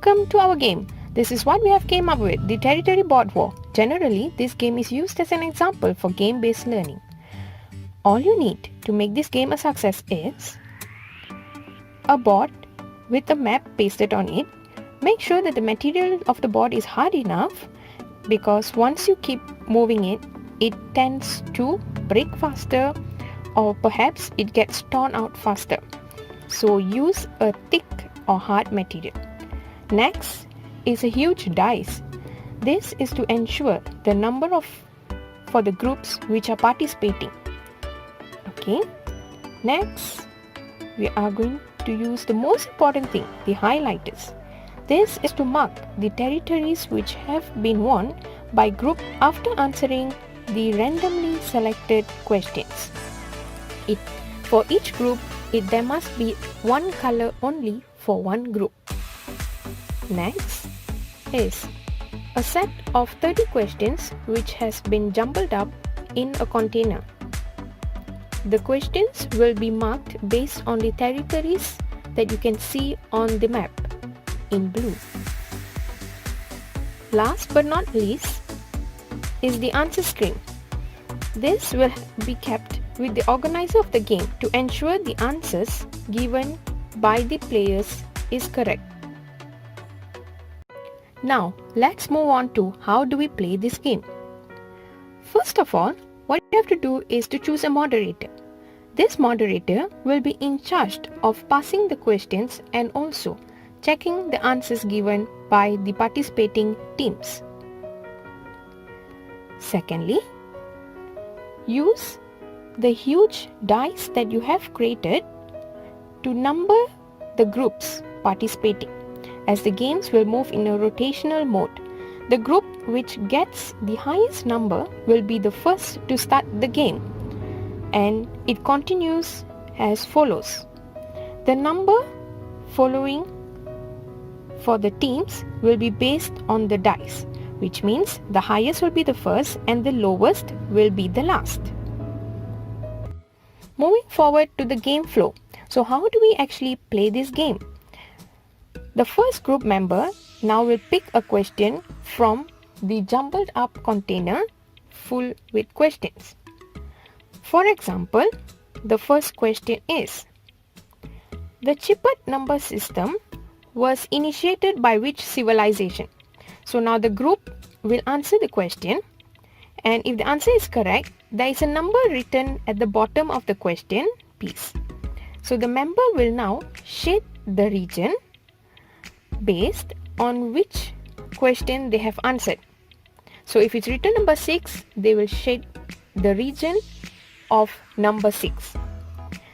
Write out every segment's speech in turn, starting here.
Welcome to our game. This is what we have came up with, the Territory Board War. Generally, this game is used as an example for game-based learning. All you need to make this game a success is a board with a map pasted on it. Make sure that the material of the board is hard enough, because once you keep moving it, it tends to break faster, or perhaps it gets torn out faster. So use a thick or hard material. Next is a huge dice. This is to ensure the number for the groups which are participating. Okay. Next, we are going to use the most important thing, the highlighters. This is to mark the territories which have been won by group after answering the randomly selected questions. For each group, there must be one color only for one group. Next is a set of 30 questions which has been jumbled up in a container. The questions will be marked based on the territories that you can see on the map in blue. Last but not least is the answer screen. This will be kept with the organizer of the game to ensure the answers given by the players is correct. Now, let's move on to how do we play this game. First of all, what you have to do is to choose a moderator. This moderator will be in charge of passing the questions and also checking the answers given by the participating teams. Secondly, use the huge dice that you have created to number the groups participating, as the games will move in a rotational mode. The group which gets the highest number will be the first to start the game, and it continues as follows. The number following for the teams will be based on the dice, which means the highest will be the first and the lowest will be the last. Moving forward to the game flow. So how do we actually play this game? The first group member now will pick a question from the jumbled up container full with questions. For example, the first question is, the Chippat number system was initiated by which civilization? So now the group will answer the question, and if the answer is correct, there is a number written at the bottom of the question piece. So the member will now shade the region based on which question they have answered. So if it's written number 6, they will shade the region of number 6.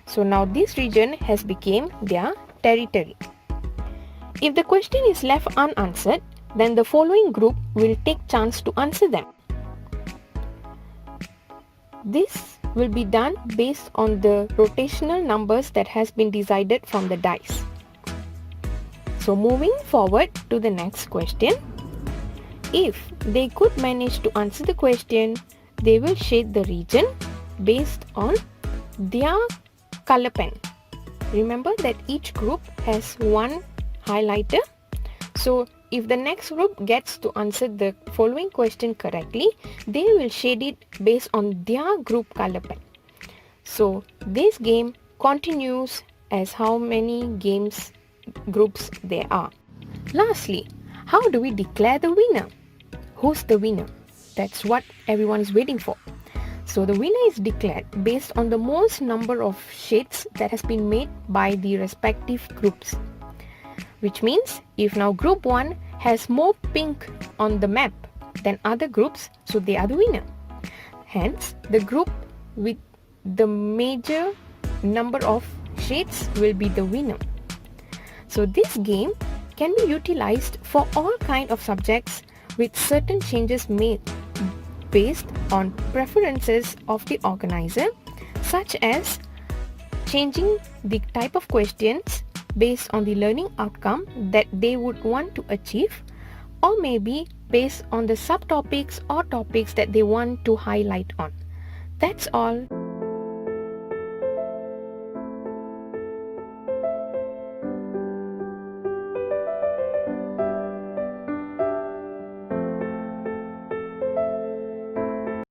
So now this region has become their territory. If the question is left unanswered, then the following group will take chance to answer them. This will be done based on the rotational numbers that has been decided from the dice. So moving forward to the next question, if they could manage to answer the question, they will shade the region based on their color pen. Remember that each group has one highlighter. So if the next group gets to answer the following question correctly, they will shade it based on their group color pen. So this game continues as how many groups there are. Lastly, how do we declare the winner? Who's the winner? That's what everyone is waiting for. So the winner is declared based on the most number of shades that has been made by the respective groups. Which means if now group 1 has more pink on the map than other groups, so they are the winner. Hence, the group with the major number of shades will be the winner. So this game can be utilized for all kinds of subjects with certain changes made based on preferences of the organizer, such as changing the type of questions based on the learning outcome that they would want to achieve, or maybe based on the subtopics or topics that they want to highlight on. That's all.